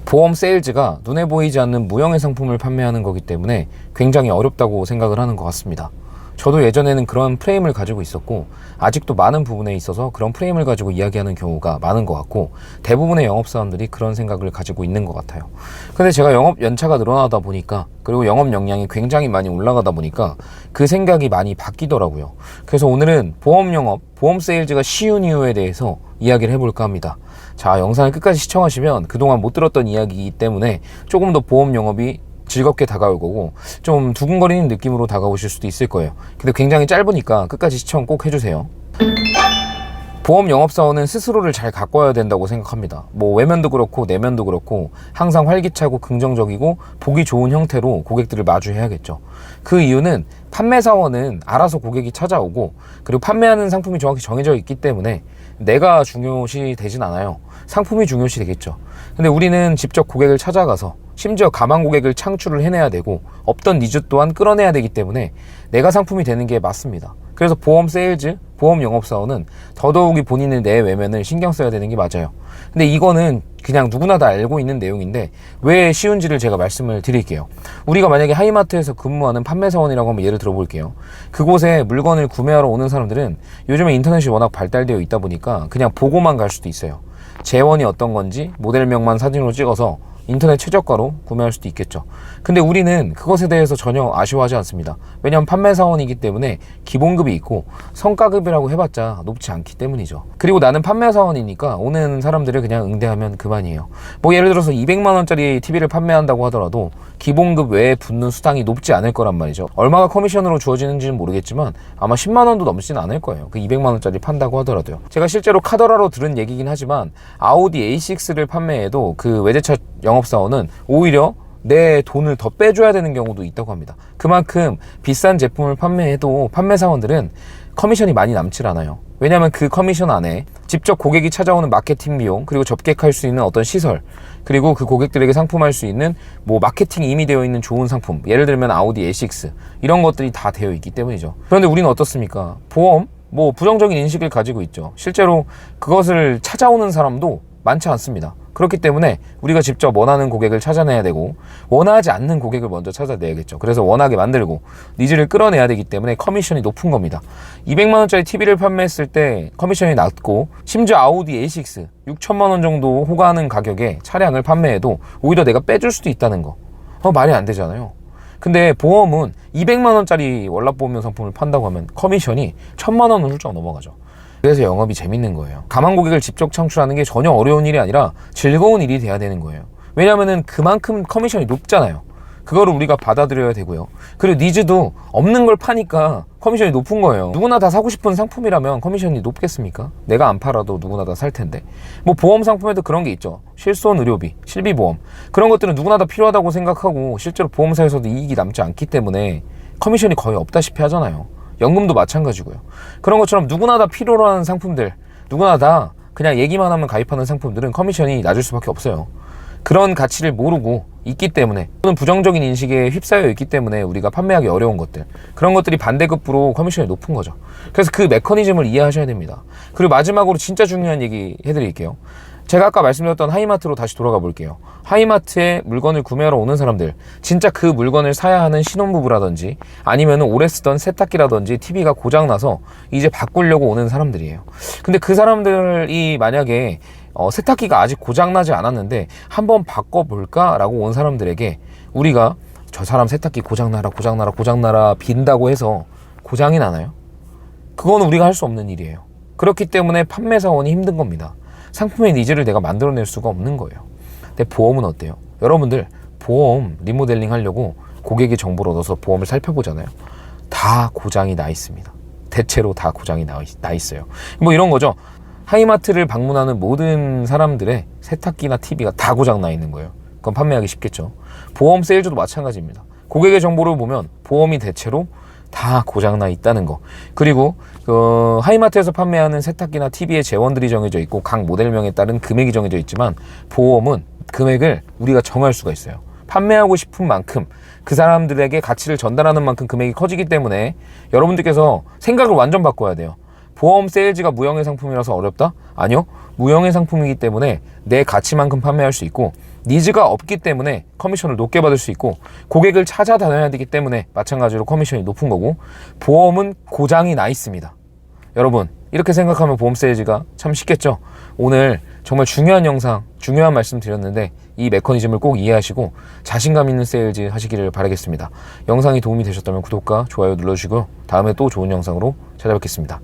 보험 세일즈가 눈에 보이지 않는 무형의 상품을 판매하는 거기 때문에 굉장히 어렵다고 생각을 하는 것 같습니다. 저도 예전에는 그런 프레임을 가지고 있었고 아직도 많은 부분에 있어서 그런 프레임을 가지고 이야기하는 경우가 많은 것 같고 대부분의 영업사원들이 그런 생각을 가지고 있는 것 같아요. 근데 제가 영업 연차가 늘어나다 보니까 그리고 영업 역량이 굉장히 많이 올라가다 보니까 그 생각이 많이 바뀌더라고요. 그래서 오늘은 보험 영업, 보험 세일즈가 쉬운 이유에 대해서 이야기를 해볼까 합니다. 자, 영상을 끝까지 시청하시면 그동안 못 들었던 이야기이기 때문에 조금 더 보험 영업이 즐겁게 다가올 거고 좀 두근거리는 느낌으로 다가오실 수도 있을 거예요. 근데 굉장히 짧으니까 끝까지 시청 꼭 해주세요. 보험 영업사원은 스스로를 잘 가꿔야 된다고 생각합니다. 뭐 외면도 그렇고 내면도 그렇고 항상 활기차고 긍정적이고 보기 좋은 형태로 고객들을 마주해야겠죠. 그 이유는 판매사원은 알아서 고객이 찾아오고 그리고 판매하는 상품이 정확히 정해져 있기 때문에 내가 중요시 되진 않아요. 상품이 중요시 되겠죠. 근데 우리는 직접 고객을 찾아가서 심지어 가망 고객을 창출을 해내야 되고 없던 니즈 또한 끌어내야 되기 때문에 내가 상품이 되는 게 맞습니다. 그래서 보험 세일즈, 보험 영업사원은 더더욱이 본인의 내 외면을 신경 써야 되는 게 맞아요. 근데 이거는 그냥 누구나 다 알고 있는 내용인데 왜 쉬운지를 제가 말씀을 드릴게요. 우리가 만약에 하이마트에서 근무하는 판매사원이라고 한번 예를 들어볼게요. 그곳에 물건을 구매하러 오는 사람들은 요즘에 인터넷이 워낙 발달되어 있다 보니까 그냥 보고만 갈 수도 있어요. 재원이 어떤 건지 모델명만 사진으로 찍어서 인터넷 최저가로 구매할 수도 있겠죠. 근데 우리는 그것에 대해서 전혀 아쉬워하지 않습니다. 왜냐하면 판매사원이기 때문에 기본급이 있고 성과급이라고 해봤자 높지 않기 때문이죠. 그리고 나는 판매사원이니까 오는 사람들을 그냥 응대하면 그만이에요. 뭐 예를 들어서 200만원짜리 TV를 판매한다고 하더라도 기본급 외에 붙는 수당이 높지 않을 거란 말이죠. 얼마가 커미션으로 주어지는지는 모르겠지만 아마 10만원도 넘지는 않을 거예요. 그 200만원짜리 판다고 하더라도요. 제가 실제로 카더라로 들은 얘기긴 하지만 아우디 A6를 판매해도 그 외제차 영업사원은 오히려 내 돈을 더 빼줘야 되는 경우도 있다고 합니다. 그만큼 비싼 제품을 판매해도 판매사원들은 커미션이 많이 남질 않아요. 왜냐하면 그 커미션 안에 직접 고객이 찾아오는 마케팅 비용, 그리고 접객할 수 있는 어떤 시설, 그리고 그 고객들에게 상품할 수 있는 뭐 마케팅이 이미 되어 있는 좋은 상품, 예를 들면 아우디 A6 이런 것들이 다 되어 있기 때문이죠. 그런데 우리는 어떻습니까? 보험, 뭐 부정적인 인식을 가지고 있죠. 실제로 그것을 찾아오는 사람도 많지 않습니다. 그렇기 때문에 우리가 직접 원하는 고객을 찾아내야 되고 원하지 않는 고객을 먼저 찾아내야겠죠. 그래서 원하게 만들고 니즈를 끌어내야 되기 때문에 커미션이 높은 겁니다. 200만원짜리 TV를 판매했을 때 커미션이 낮고 심지어 아우디 A6 6천만원 정도 호가하는 가격에 차량을 판매해도 오히려 내가 빼줄 수도 있다는 거 말이 안 되잖아요. 근데 보험은 200만원짜리 월납보험료 상품을 판다고 하면 커미션이 1000만원을 훌쩍 넘어가죠. 그래서 영업이 재밌는 거예요. 가망 고객을 직접 창출하는 게 전혀 어려운 일이 아니라 즐거운 일이 돼야 되는 거예요. 왜냐하면 그만큼 커미션이 높잖아요. 그거를 우리가 받아들여야 되고요. 그리고 니즈도 없는 걸 파니까 커미션이 높은 거예요. 누구나 다 사고 싶은 상품이라면 커미션이 높겠습니까? 내가 안 팔아도 누구나 다 살 텐데. 뭐 보험 상품에도 그런 게 있죠. 실손 의료비, 실비보험. 그런 것들은 누구나 다 필요하다고 생각하고 실제로 보험사에서도 이익이 남지 않기 때문에 커미션이 거의 없다시피 하잖아요. 연금도 마찬가지고요. 그런 것처럼 누구나 다 필요로 하는 상품들, 누구나 다 그냥 얘기만 하면 가입하는 상품들은 커미션이 낮을 수밖에 없어요. 그런 가치를 모르고 있기 때문에 또는 부정적인 인식에 휩싸여 있기 때문에 우리가 판매하기 어려운 것들, 그런 것들이 반대급부로 커미션이 높은 거죠. 그래서 그 메커니즘을 이해하셔야 됩니다. 그리고 마지막으로 진짜 중요한 얘기 해드릴게요. 제가 아까 말씀드렸던 하이마트로 다시 돌아가 볼게요. 하이마트에 물건을 구매하러 오는 사람들, 진짜 그 물건을 사야 하는 신혼부부라든지 아니면 오래 쓰던 세탁기라든지 TV가 고장나서 이제 바꾸려고 오는 사람들이에요. 근데 그 사람들이 만약에 세탁기가 아직 고장나지 않았는데 한번 바꿔볼까? 라고 온 사람들에게 우리가 저 사람 세탁기 고장나라 빈다고 해서 고장이 나나요? 그거는 우리가 할 수 없는 일이에요. 그렇기 때문에 판매사원이 힘든 겁니다. 상품의 니즈를 내가 만들어낼 수가 없는 거예요. 근데 보험은 어때요? 여러분들 보험 리모델링 하려고 고객의 정보를 얻어서 보험을 살펴보잖아요. 다 고장이 나 있습니다. 대체로 다 고장이 나 있어요. 뭐 이런 거죠. 하이마트를 방문하는 모든 사람들의 세탁기나 TV가 다 고장 나 있는 거예요. 그건 판매하기 쉽겠죠. 보험 세일즈도 마찬가지입니다. 고객의 정보를 보면 보험이 대체로 다 고장나 있다는 거. 그리고 하이마트에서 판매하는 세탁기나 TV의 재원들이 정해져 있고 각 모델명에 따른 금액이 정해져 있지만 보험은 금액을 우리가 정할 수가 있어요. 판매하고 싶은 만큼 그 사람들에게 가치를 전달하는 만큼 금액이 커지기 때문에 여러분들께서 생각을 완전 바꿔야 돼요. 보험 세일즈가 무형의 상품이라서 어렵다? 아니요. 무형의 상품이기 때문에 내 가치만큼 판매할 수 있고 니즈가 없기 때문에 커미션을 높게 받을 수 있고, 고객을 찾아다녀야 되기 때문에 마찬가지로 커미션이 높은 거고, 보험은 고장이 나 있습니다. 여러분, 이렇게 생각하면 보험 세일즈가 참 쉽겠죠? 오늘 정말 중요한 영상, 중요한 말씀 드렸는데 이 메커니즘을 꼭 이해하시고 자신감 있는 세일즈 하시기를 바라겠습니다. 영상이 도움이 되셨다면 구독과 좋아요 눌러주시고요. 다음에 또 좋은 영상으로 찾아뵙겠습니다.